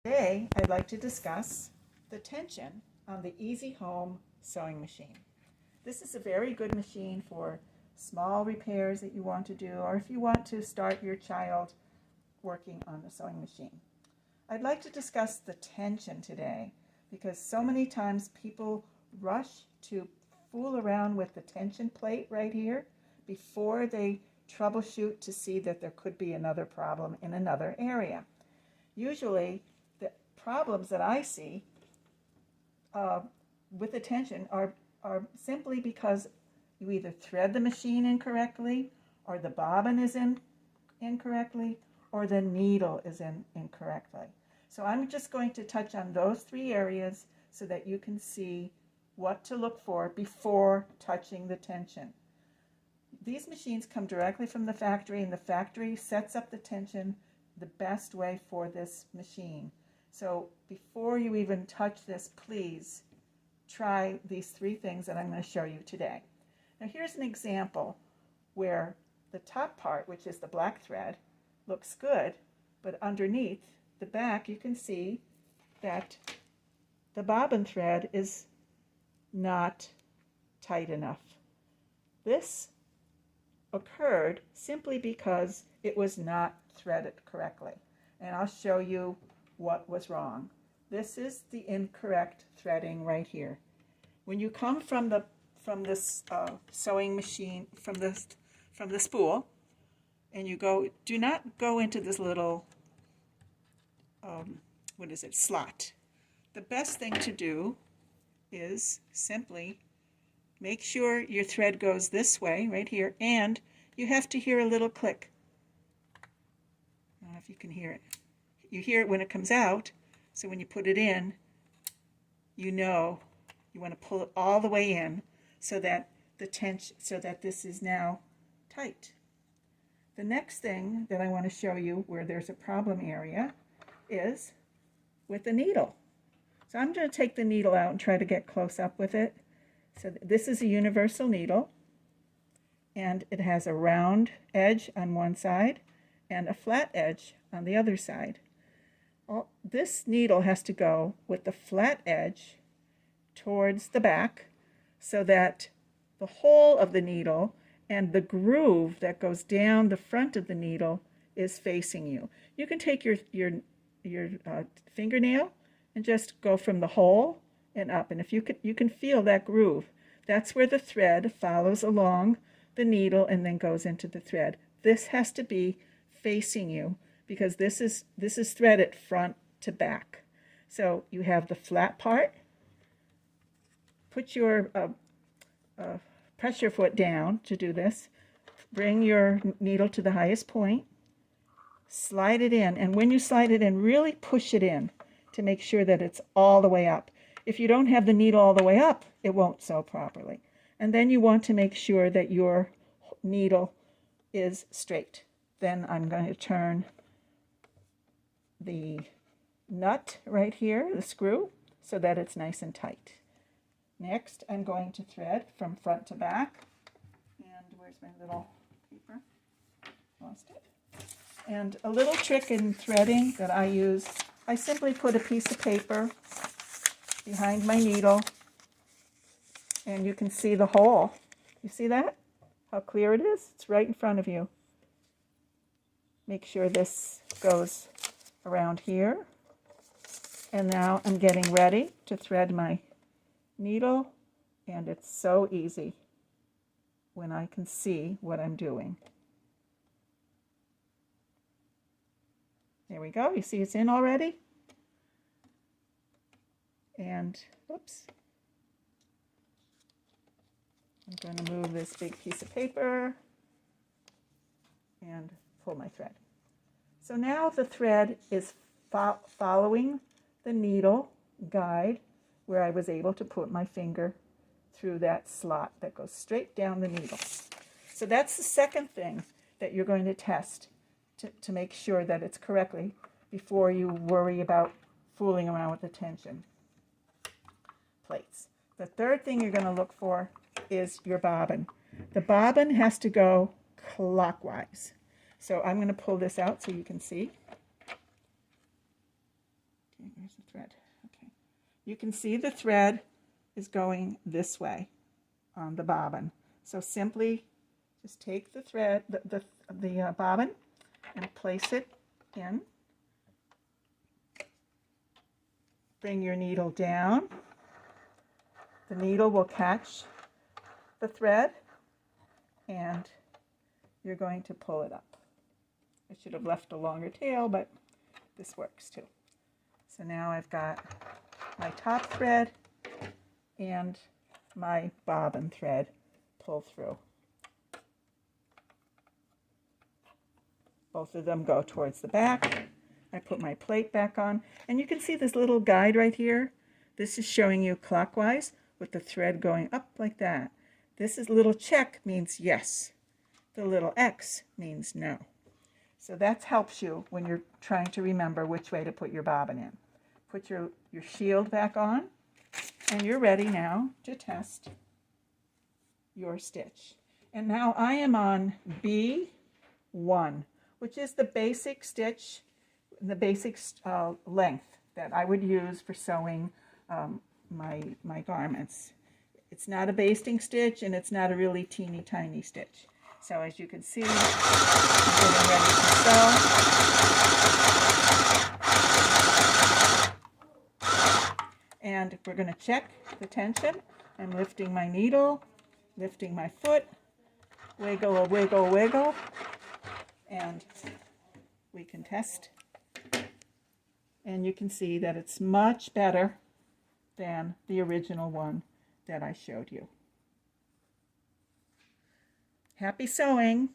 Today, I'd like to discuss the tension on the Easy Home sewing machine. This is a very good machine for small repairs that you want to do, or if you want to start your child working on the sewing machine. I'd like to discuss the tension today because so many times people rush to fool around with the tension plate right here before they troubleshoot to see that there could be another problem in another area. Usually, the problems that I see with the tension are simply because you either thread the machine incorrectly, or the bobbin is in incorrectly, or the needle is in incorrectly. So I'm just going to touch on those three areas so that you can see what to look for before touching the tension. These machines come directly from the factory, and the factory sets up the tension the best way for this machine. So before you even touch this, please try these three things that I'm going to show you today. Now here's an example where the top part, which is the black thread, looks good, but underneath the back you can see that the bobbin thread is not tight enough. This occurred simply because it was not threaded correctly, and I'll show you what was wrong. This is the incorrect threading right here. When you come from this sewing machine, from the spool, and you go, do not go into this little slot. The best thing to do is simply make sure your thread goes this way right here, and you have to hear a little click. I don't know if you can hear it. You hear it when it comes out, so when you put it in, you know you want to pull it all the way in so that this is now tight. The next thing that I want to show you where there's a problem area is with the needle. So I'm going to take the needle out and try to get close up with it. So this is a universal needle, and it has a round edge on one side and a flat edge on the other side. This needle has to go with the flat edge towards the back so that the hole of the needle and the groove that goes down the front of the needle is facing you. You can take your fingernail and just go from the hole and up, and if you can feel that groove. That's where the thread follows along the needle and then goes into the thread. This has to be facing you because this is threaded front to back. So you have the flat part. Put your pressure foot down to do this. Bring your needle to the highest point. Slide it in, and when you slide it in, really push it in to make sure that it's all the way up. If you don't have the needle all the way up, it won't sew properly. And then you want to make sure that your needle is straight. Then I'm going to turn the nut right here, the screw, so that it's nice and tight. Next, I'm going to thread from front to back. And where's my little paper? Lost it. And a little trick in threading that I use, I simply put a piece of paper behind my needle, and you can see the hole. You see that? How clear it is? It's right in front of you. Make sure this goes around here. And now I'm getting ready to thread my needle, and it's so easy when I can see what I'm doing. There we go. You see it's in already? And, oops. I'm going to move this big piece of paper and pull my thread. So now the thread is following the needle guide where I was able to put my finger through that slot that goes straight down the needle. So that's the second thing that you're going to test to make sure that it's correctly before you worry about fooling around with the tension plates. The third thing you're going to look for is your bobbin. The bobbin has to go clockwise. So I'm going to pull this out so you can see. where's the thread? Okay. You can see the thread is going this way on the bobbin. So simply just take the thread, the bobbin, and place it in. Bring your needle down. The needle will catch the thread, and you're going to pull it up. I should have left a longer tail, but this works too. So now I've got my top thread and my bobbin thread pull through. Both of them go towards the back. I put my plate back on, and you can see this little guide right here. This is showing you clockwise with the thread going up like that. This is little check means yes. The little X means no. So that helps you when you're trying to remember which way to put your bobbin in. Put your shield back on, and you're ready now to test your stitch. And now I am on B1, which is the basic stitch, the basic length that I would use for sewing my garments. It's not a basting stitch, and it's not a really teeny tiny stitch. So as you can see, I'm getting ready to sew. And we're going to check the tension. I'm lifting my needle, lifting my foot, wiggle, wiggle, wiggle, and we can test. And you can see that it's much better than the original one that I showed you. Happy sewing!